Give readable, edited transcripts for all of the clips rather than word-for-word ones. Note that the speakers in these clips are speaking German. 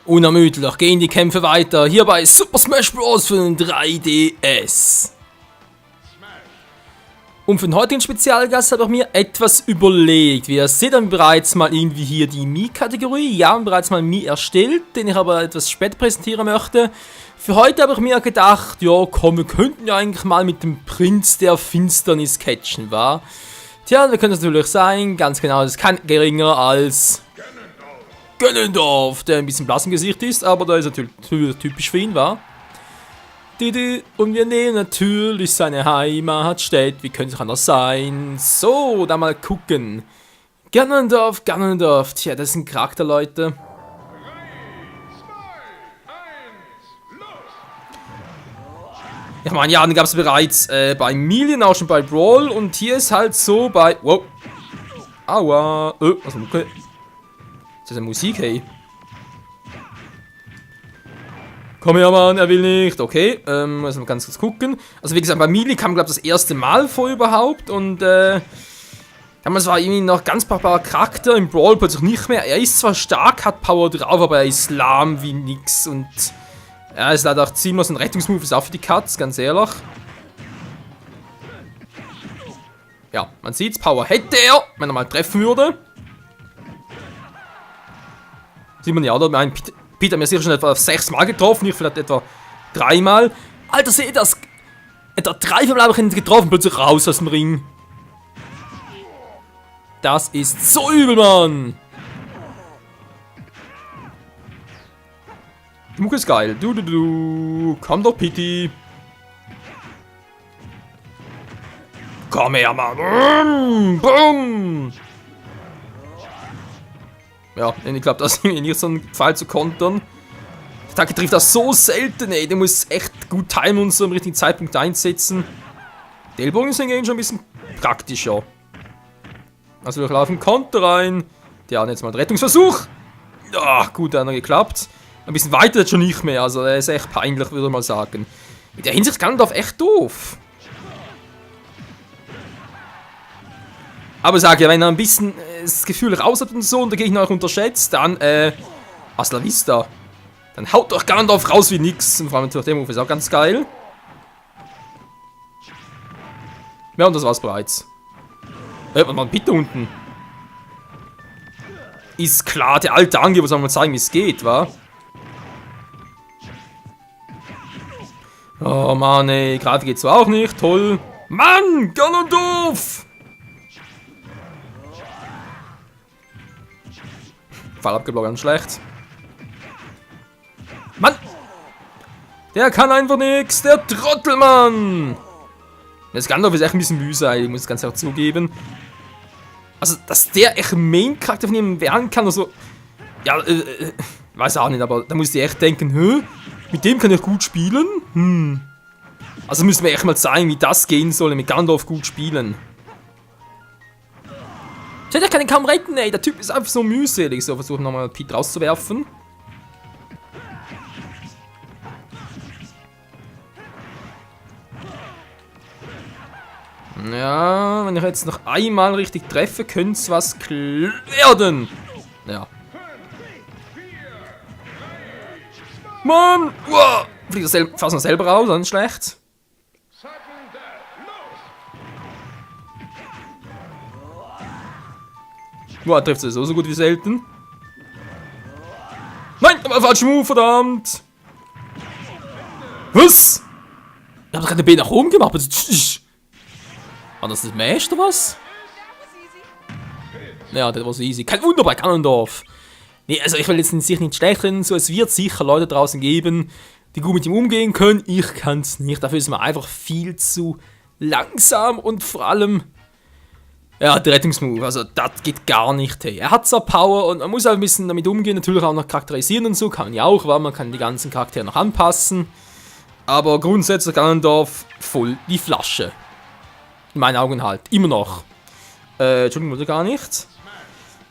Unermüdlich gehen die Kämpfe weiter, hier bei Super Smash Bros. Für den 3DS. Und für den heutigen Spezialgast habe ich mir etwas überlegt. Wie ihr seht, haben wir bereits mal irgendwie hier die Mii-Kategorie. Ja, wir haben bereits mal Mii erstellt, den ich aber etwas später präsentieren möchte. Für heute habe ich mir gedacht, ja komm, wir könnten ja eigentlich mal mit dem Prinz der Finsternis catchen, wa? Tja, wir können es natürlich sein, ganz genau, das ist kein geringer als Ganondorf, der ein bisschen blass im Gesicht ist, aber da ist natürlich typisch für ihn, wa? Und wir nehmen natürlich seine Heimatstadt, wie könnte es anders sein? So, da mal gucken. Ganondorf, tja, das ist ein Charakter, Leute. Ich meine, ja, den gab es bereits bei Million, auch schon bei Brawl. Und hier ist halt so bei... Wow. Aua. Also, okay. Ist das eine Musik, hey? Komm her, Mann, er will nicht. Okay, müssen wir ganz kurz gucken. Also, wie gesagt, bei Melee kam, glaube ich, das erste Mal vor überhaupt. Und, damals war irgendwie noch ganz paar Charakter im Brawl plötzlich nicht mehr. Er ist zwar stark, hat Power drauf, aber er ist lahm wie nix. Und, ja, ist leider auch ziemlich ein Rettungsmove, ist auch für die Katz, ganz ehrlich. Ja, man sieht's, Power hätte er, wenn er mal treffen würde. Sieht man ja, oder? Mein Peter hat mir sicher schon etwa 6 Mal getroffen, ich vielleicht etwa 3 Mal. Alter, seht ihr das? Etwa 3 Mal habe ich ihn getroffen, plötzlich raus aus dem Ring. Das ist so übel, Mann! Die Mucke ist geil. Komm doch, Pity. Komm her, Mann. Boom. Ja, ich glaube, das ist nicht so ein Pfeil zu kontern. Die Attacke trifft das so selten, ey. Der muss echt gut timen und so am richtigen Zeitpunkt einsetzen. Die Ellbogen sind schon ein bisschen praktischer. Also wir laufen Konter rein. Der hat jetzt mal einen Rettungsversuch. Ja, gut, der hat noch geklappt. Ein bisschen weiter jetzt schon nicht mehr, also er ist echt peinlich, würde ich mal sagen. In der Hinsicht Ganondorf echt doof. Aber ich sage ja, wenn er ein bisschen das Gefühl raus hat und so und der Gegner euch unterschätzt, dann, hasta la vista. Dann haut doch Ganondorf raus wie nix. Und vor allem der Move ist auch ganz geil. Ja, und das war's bereits. Was war bitte unten? Ist klar, der alte Angeber soll mal zeigen, wie es geht, wa? Oh Mann, ey, gerade geht's so auch nicht. Toll. Mann, Ganondorf! Fall abgeblockt, ganz schlecht. Mann! Der kann einfach nichts, der Trottelmann! Das Ganondorf ist echt ein bisschen mühsam, ich muss es ganz ehrlich zugeben. Also, dass der echt Main-Charakter von ihm werden kann, also... Ja, weiß auch nicht, aber da muss ich echt denken, hä? Mit dem kann ich gut spielen? Also müssen wir echt mal zeigen, wie das gehen soll, mit Ganondorf gut spielen. Tja, der kann ihn kaum retten, ey. Der Typ ist einfach so mühselig. So, versuchen nochmal Pete rauszuwerfen. Ja, wenn ich jetzt noch einmal richtig treffe, könnte es was werden. Ja. Mann! Wow! Fliegt er fast noch selber raus, dann schlecht. Wow, trifft er so gut wie selten. Nein, aber falscher Move, verdammt! Was? Ich hab doch gerade den B nach oben gemacht. War das Smash oder was? Ja, das war so easy. Kein Wunder bei Ganondorf. Nee, also ich will jetzt sicher nicht schlecht reden, so es wird sicher Leute draußen geben, die gut mit ihm umgehen können. Ich kann es nicht, dafür ist man einfach viel zu langsam und vor allem, ja, der Rettungsmove, also das geht gar nicht, hey. Er hat zwar Power und man muss auch ein bisschen damit umgehen, natürlich auch noch charakterisieren und so, kann man ja auch, weil man kann die ganzen Charaktere noch anpassen. Aber grundsätzlich Ganondorf voll die Flasche. In meinen Augen halt, immer noch. Entschuldigung, wollte gar nicht.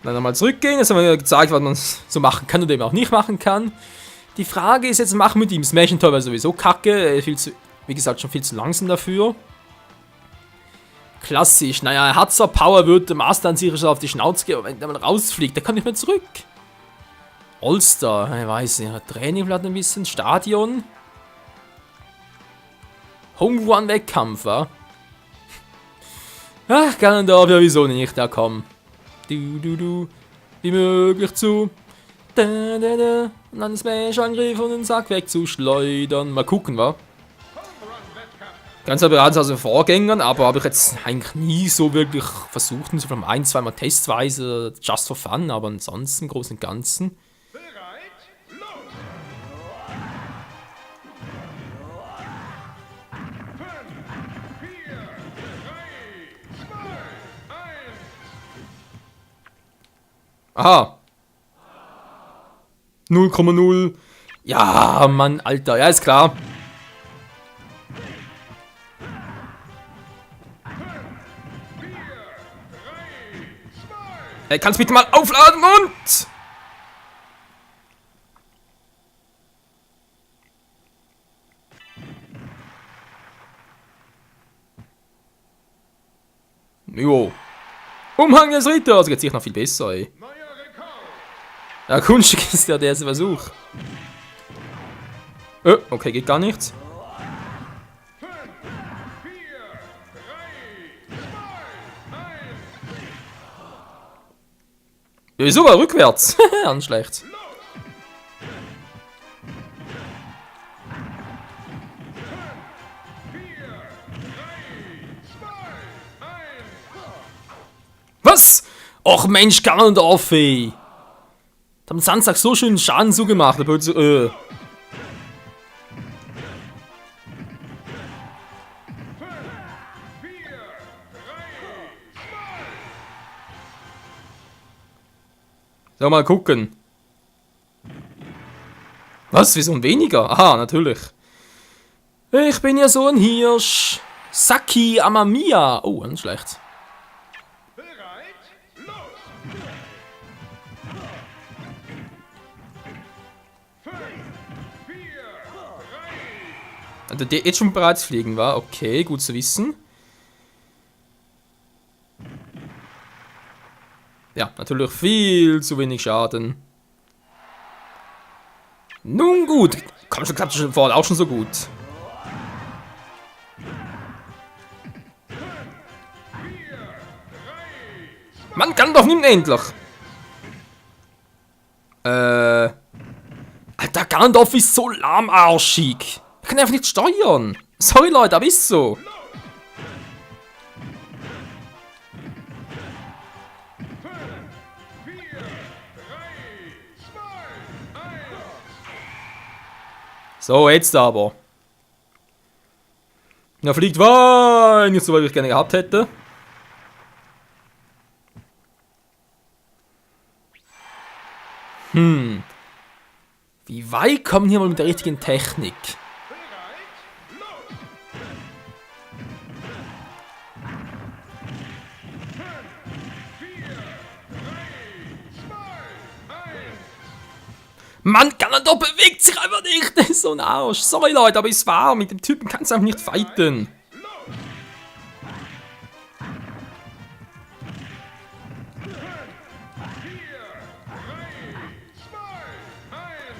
Dann nochmal zurückgehen, jetzt haben wir gezeigt, was man so machen kann und eben auch nicht machen kann. Die Frage ist jetzt, machen wir mit ihm Smash und Tor sowieso kacke, viel zu, wie gesagt, schon viel zu langsam dafür. Klassisch, naja, er hat zwar Power, wird der Master an sich schon auf die Schnauze gehen, aber wenn der mal rausfliegt, der kann nicht mehr zurück. All-Star, ich weiß nicht, Training vielleicht ein bisschen, Stadion. Home-Run-Wettkampf, wa? Ach, Ganondorf, ja wieso nicht, da komm. Du, wie möglich zu. Und dann einen Smash-Angriff und den Sack wegzuschleudern. Mal gucken, wa? Ganz bereits aus den Vorgängern, aber habe ich jetzt eigentlich nie so wirklich versucht, so von ein-, zweimal testweise, just for fun, aber ansonsten, im Großen und Ganzen. Aha. 0,0. Ja, Mann, Alter. Ja, ist klar. Kannst bitte mal aufladen und... Jo. Umhang des Ritters. Geht sich noch viel besser, ey. Ja, Kunststück ist ja der erste Versuch. Okay, geht gar nichts. Ja, sogar rückwärts. Ganz schlecht. Was? Och Mensch, Ganondorf, ey. Da haben Samstag so schön Schaden zugemacht, aber so, So, mal gucken. Was? Wieso ein weniger? Aha, natürlich. Ich bin ja so ein Hirsch. Saki Amamiya. Oh, ganz schlecht. Also der jetzt schon bereits fliegen war. Okay, gut zu wissen. Ja, natürlich viel zu wenig Schaden. Nun gut. Komm schon, klappt schon vorher auch schon so gut. Man kann doch nicht endlich. Alter, Ganondorf ist so lahmarschig. Ich kann einfach nicht steuern. Sorry Leute, aber ist so. So, jetzt aber. Er fliegt weit, nicht so weit, wie ich gerne gehabt hätte. Wie weit kommen hier mal mit der richtigen Technik? Mann, Ganondorf bewegt sich einfach nicht. Das ist so ein Arsch. Sorry Leute, aber ist wahr. Mit dem Typen kannst du einfach nicht fighten.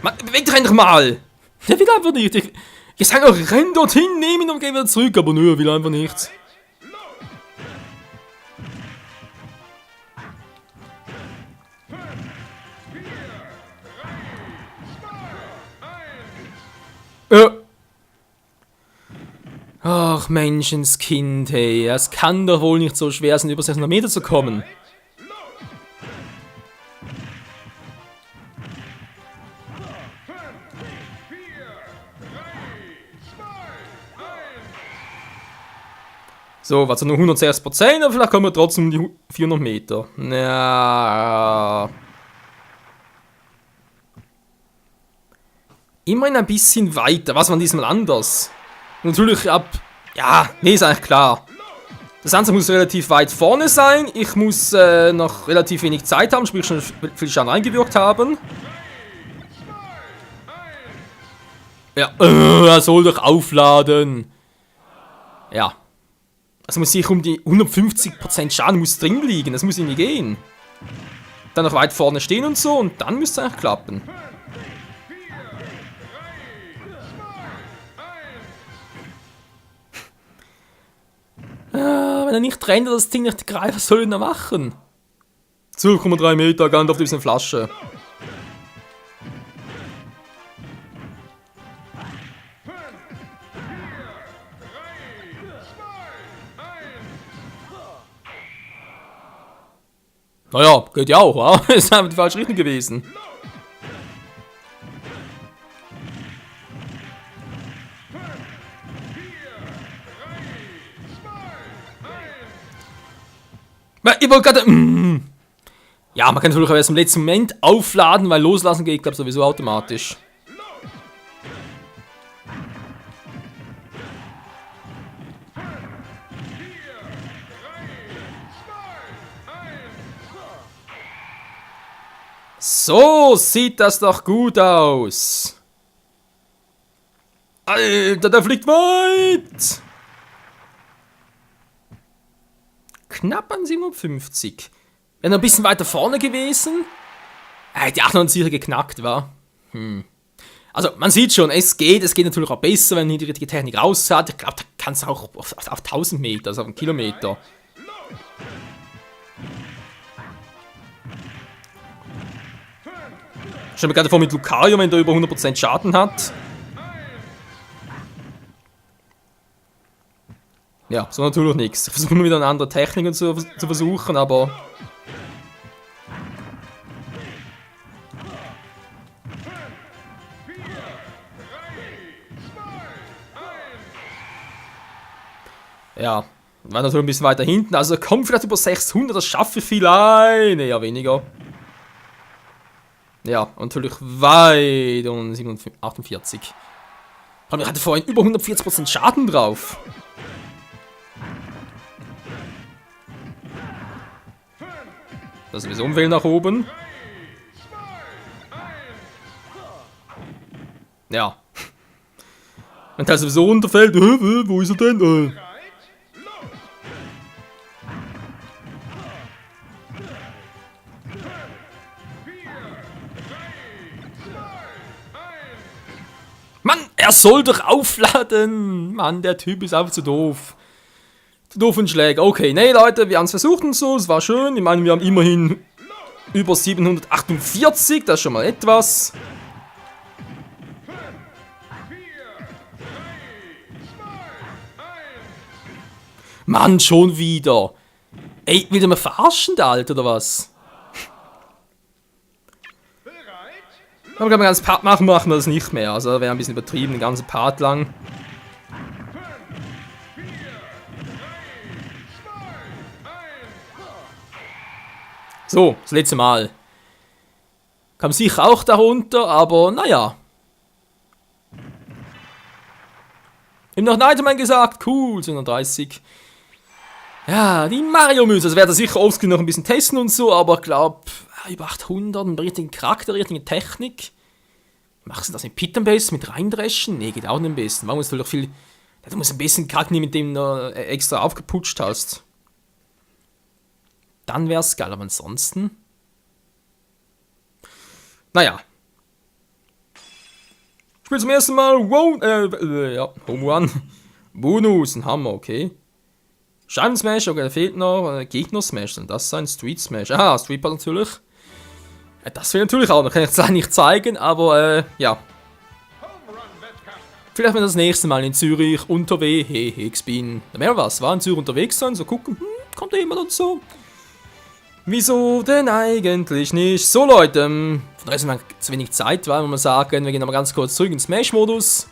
Mann, beweg dich einfach mal. Der will einfach nicht. Ich sage auch, renn dorthin, nehm ihn und geh wieder zurück. Aber nö, er will einfach nichts. Ach, Menschenskind, hey. Es kann doch wohl nicht so schwer sein, über 600 Meter zu kommen. So, was nur 160%, aber vielleicht kommen wir trotzdem um die 400 Meter. Ja. Immerhin ein bisschen weiter. Was war diesmal anders? Natürlich ab... Ja, nee, ist eigentlich klar. Das Ganze muss relativ weit vorne sein. Ich muss noch relativ wenig Zeit haben, sprich schon viel Schaden eingewirkt haben. Ja, er soll doch aufladen. Ja. Also muss sich um die 150% Schaden muss drin liegen. Das muss irgendwie gehen. Dann noch weit vorne stehen und so und dann müsste es eigentlich klappen. Wenn er nicht rennt, das Ding nicht greift, was soll er denn machen? 12,3 Meter, ganz auf diese Flasche. Naja, geht ja auch, wa? Ist einfach die falsche Richtung gewesen. Ich wollte gerade. Ja, man kann natürlich auch erst im letzten Moment aufladen, weil loslassen geht, glaube ich, sowieso automatisch. So sieht das doch gut aus. Alter, der fliegt weit. Knapp an 57. Wäre noch ein bisschen weiter vorne gewesen. Die 98 geknackt war. Also, man sieht schon, es geht natürlich auch besser, wenn man die richtige Technik raus hat. Ich glaube, da kann es auch auf 1000 Meter, also auf einen Kilometer. Stell mir gerade vor mit Lucario, wenn der über 100% Schaden hat. Ja, so natürlich nichts. Ich versuche nur wieder eine andere Technik zu versuchen, aber... Ja, war natürlich ein bisschen weiter hinten, also kommt vielleicht über 600, das schaffe ich vielleicht, eher weniger. Ja, und natürlich weit und 48. Aber ich hatte vorhin über 140% Schaden drauf. Das ist sowieso umwählen nach oben. Ja. Wenn der sowieso runterfällt, wo ist er denn? Mann, er soll doch aufladen! Mann, der Typ ist einfach zu doof. Zu doof und Schläger. Okay, nee, Leute, wir haben es versucht und so, es war schön. Ich meine, wir haben immerhin über 748, das ist schon mal etwas. Mann, schon wieder. Ey, will der mich verarschen, der Alter, oder was? Aber beim ganzen Part machen wir das nicht mehr. Also wäre ein bisschen übertrieben, den ganzen Part lang. So, das letzte Mal. Kam sicher auch darunter, aber naja. Im noch ein Item gesagt, cool, 230. Ja, die Mario-Münze, also werde ich sicher offscreen noch ein bisschen testen und so, aber ich glaube, über 800, einen richtigen Charakter, eine richtige Technik. Machst du das mit Pit am besten, mit reindreschen? Nee, geht auch nicht am besten. Man muss natürlich viel, du musst ein bisschen Charakter nehmen, mit dem du extra aufgeputscht hast. Dann wär's geil, aber ansonsten... Naja. Ich spiele zum ersten Mal Home Run. Bonus, ein Hammer, okay. Scheiben-Smash, okay, da fehlt noch. Gegner-Smash, dann das sein. Street-Smash. Aha, Street-Part natürlich. Das will natürlich auch noch, kann ich jetzt leider nicht zeigen, aber ja. Vielleicht wenn das nächste Mal in Zürich unterwegs, ich bin, da wäre was, war in Zürich unterwegs sein, so gucken, kommt da jemand und so. Wieso denn eigentlich nicht? So Leute, von daher ist zu wenig Zeit, weil wir sagen, wir gehen aber ganz kurz zurück in Smash-Modus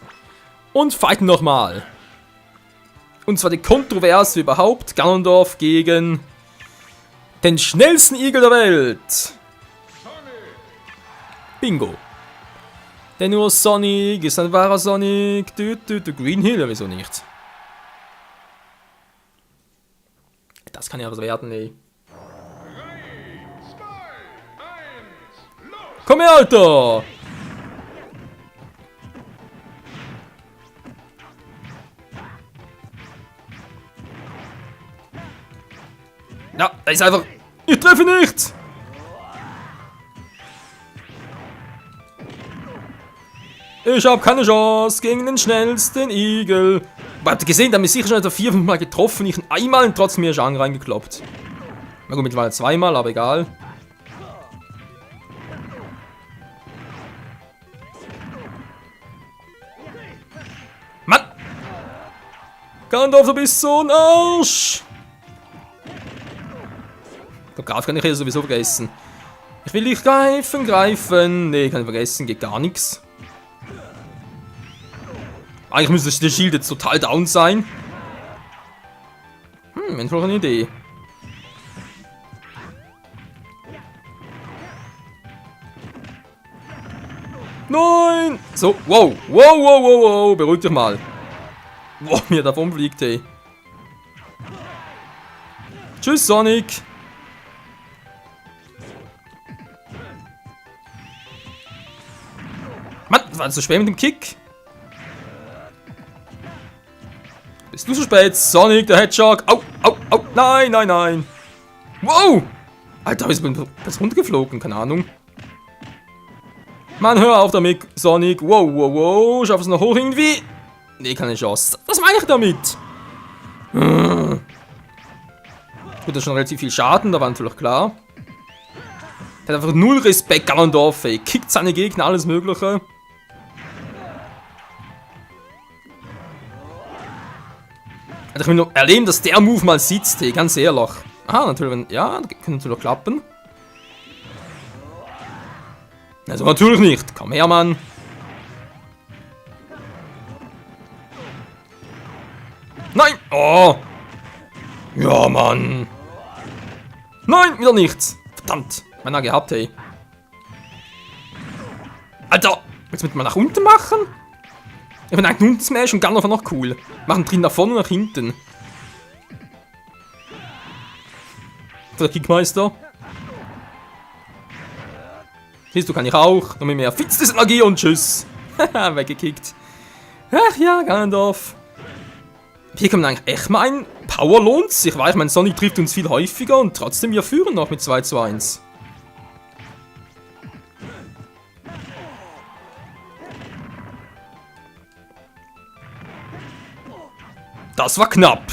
und fighten nochmal. Und zwar die Kontroverse überhaupt, Ganondorf gegen den schnellsten Igel der Welt. Bingo. Denn nur Sonic ist ein wahrer Sonic. Green Hill, ja wieso nicht? Das kann ja was werden, ey. Komm her, Alter! Ja, da ist einfach... Ich treffe nicht! Ich hab keine Chance gegen den schnellsten Igel. Aber habt ihr gesehen, da haben wir sicher schon 4-5 Mal getroffen. Ich einmal und trotzdem mir Jean reingekloppt. Na gut, mittlerweile 2-mal, aber egal. Mann! Gandalf, du bist so ein Arsch! Ich glaube, Graf kann ich hier sowieso vergessen. Ich will dich greifen. Nee, kann ich vergessen, geht gar nichts. Eigentlich müsste der Shield jetzt total down sein. Mensch, noch eine Idee. Nein! So, wow, wow, wow, wow, wow, beruhig dich mal. Wow, mir davon fliegt, hey. Tschüss, Sonic. Mann, das war so schwer mit dem Kick. Bist du so spät? Sonic, der Hedgehog. Au, au, au. Nein, nein, nein. Wow. Alter, ist mir was runtergeflogen. Keine Ahnung. Mann, hör auf damit, Sonic. Wow, wow, wow. Schaff es noch hoch irgendwie? Nee, keine Chance. Was meine ich damit? Gut, das ist schon relativ viel Schaden. Da war natürlich klar. Der hat einfach null Respekt, Ganondorf, ey. Kickt seine Gegner, alles Mögliche. Also ich will nur erleben, dass der Move mal sitzt, hey, ganz ehrlich. Aha, natürlich, ja, das kann natürlich klappen. Also natürlich nicht. Komm her, Mann. Nein! Oh! Ja, Mann. Nein, wieder nichts. Verdammt. Meiner gehabt, hey. Alter, willst du mit mal nach unten machen? Ich bin eigentlich unten Smash und ganz einfach noch cool. Machen drin nach vorne und nach hinten. Der Kickmeister. Siehst du, kann ich auch. Noch mit mehr Fitness-Energie und tschüss. Haha, weggekickt. Ach ja, Ganondorf. Hier kann man eigentlich echt meinen, Power lohnt sich. Weil ich meine, Sonic trifft uns viel häufiger und trotzdem wir führen noch mit 2:1. Das war knapp.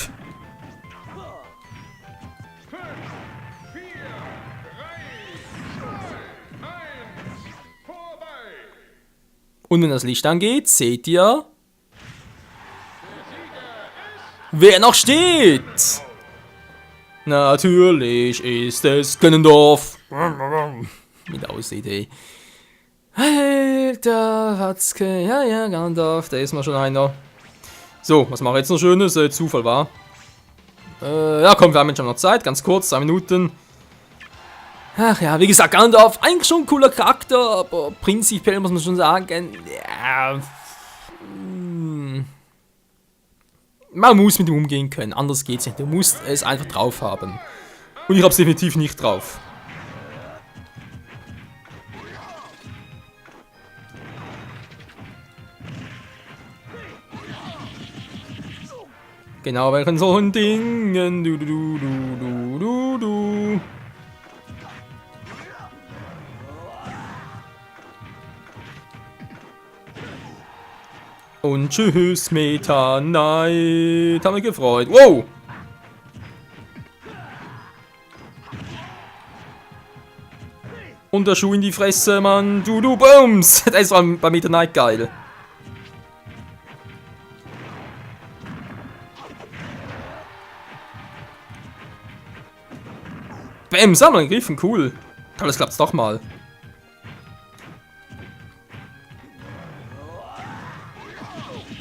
Und wenn das Licht angeht, seht ihr, wer noch steht. Natürlich ist es Ganondorf. Mit aussieht, ey. Alter, Watzke. Ja, ja, Ganondorf, da ist mal schon einer. So, was mache ich jetzt noch Schönes? Zufall war. Ja, komm, wir haben jetzt schon noch Zeit. Ganz kurz, 2 Minuten. Ach ja, wie gesagt, Ganondorf, eigentlich schon ein cooler Charakter, aber prinzipiell muss man schon sagen, ja, man muss mit ihm umgehen können, anders geht's nicht. Du musst es einfach drauf haben. Und ich hab's definitiv nicht drauf. Genau, welchen solchen Dingen, du. Und tschüss, Meta Knight. Haben wir gefreut. Wow! Und der Schuh in die Fresse, Mann. Du, Bums! Das war bei Meta Knight geil. Bam, Sammler gegriffen, cool. Toll, das klappt's doch mal.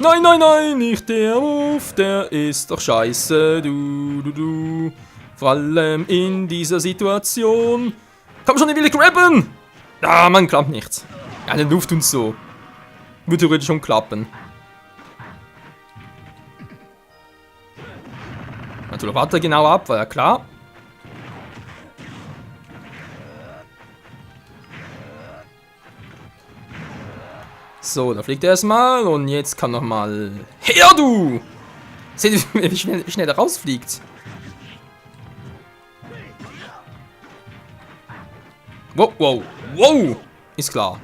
Nein, nein, nein, nicht der Move, der ist doch scheiße, du. Vor allem in dieser Situation. Komm schon, ich will grabben! Ah, man klappt nichts. Ja, in der Luft und so. Würde theoretisch schon klappen. Natürlich warte er genau ab, war ja klar. So, da fliegt er erstmal und jetzt kann nochmal. Her, du! Seht ihr, wie schnell er rausfliegt? Wow. Ist klar.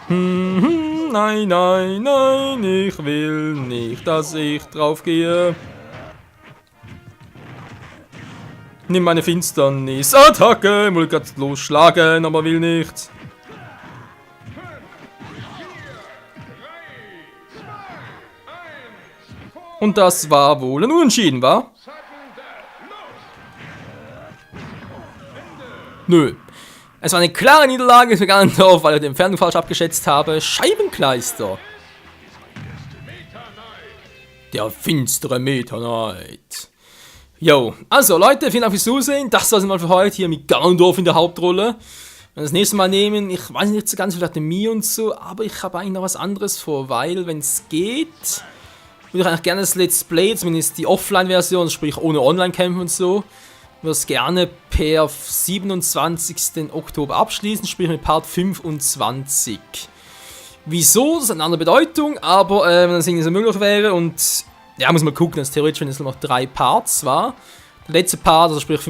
Nein, nein, nein, ich will nicht, dass ich drauf gehe. Nimm meine Finsternis-Attacke, ich will grad losschlagen, aber will nicht. Und das war wohl ein Unentschieden, wa? Nö. Es war eine klare Niederlage für Ganondorf, weil ich die Entfernung falsch abgeschätzt habe. Scheibenkleister. Der finstere Meta Knight. Jo, also Leute, vielen Dank fürs Zusehen. Das war's mal für heute hier mit Ganondorf in der Hauptrolle. Wenn wir das nächste Mal nehmen, ich weiß nicht so ganz, vielleicht eine Mii und so, aber ich habe eigentlich noch was anderes vor, weil, wenn es geht, würde ich eigentlich gerne das Let's Play, zumindest die Offline-Version, sprich ohne Online-Kämpfen und so, würde es gerne per 27. Oktober abschließen, sprich mit Part 25. Wieso? Das hat eine andere Bedeutung, aber wenn das irgendwie so möglich wäre und ja, muss man gucken, dass theoretisch, wenn es nur noch 3 Parts war. Der letzte Part, also sprich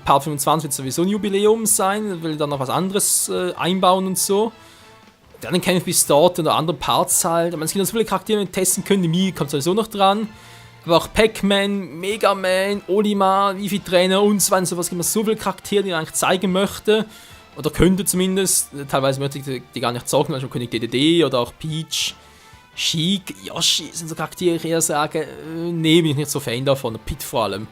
Part 25 wird sowieso ein Jubiläum sein, will dann noch was anderes einbauen und so. Dann kämpfe ich bis dort oder andere Parts halt. Es gibt noch so viele Charaktere, die wir testen können. Die Mii kommt sowieso noch dran. Aber auch Pac-Man, Mega Man, Olimar, Wifi-Trainer und so weiter. Sowas gibt es so viele Charaktere, die ich eigentlich zeigen möchte. Oder könnte zumindest. Teilweise möchte ich die gar nicht zocken, also König DDD oder auch Peach, Sheik, Yoshi sind so Charaktere, ich eher sage, nee, bin ich nicht so Fan davon. Der Pit vor allem.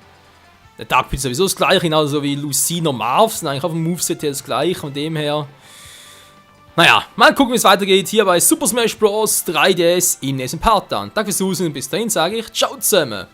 Der Dark Pit ist sowieso das gleiche, genauso wie Lucina Marv, sind eigentlich auf dem Moveset her das gleiche, von dem her. Naja, mal gucken, wie es weitergeht hier bei Super Smash Bros. 3DS im nächsten Part dann. Danke fürs Zusehen und bis dahin sage ich ciao zusammen.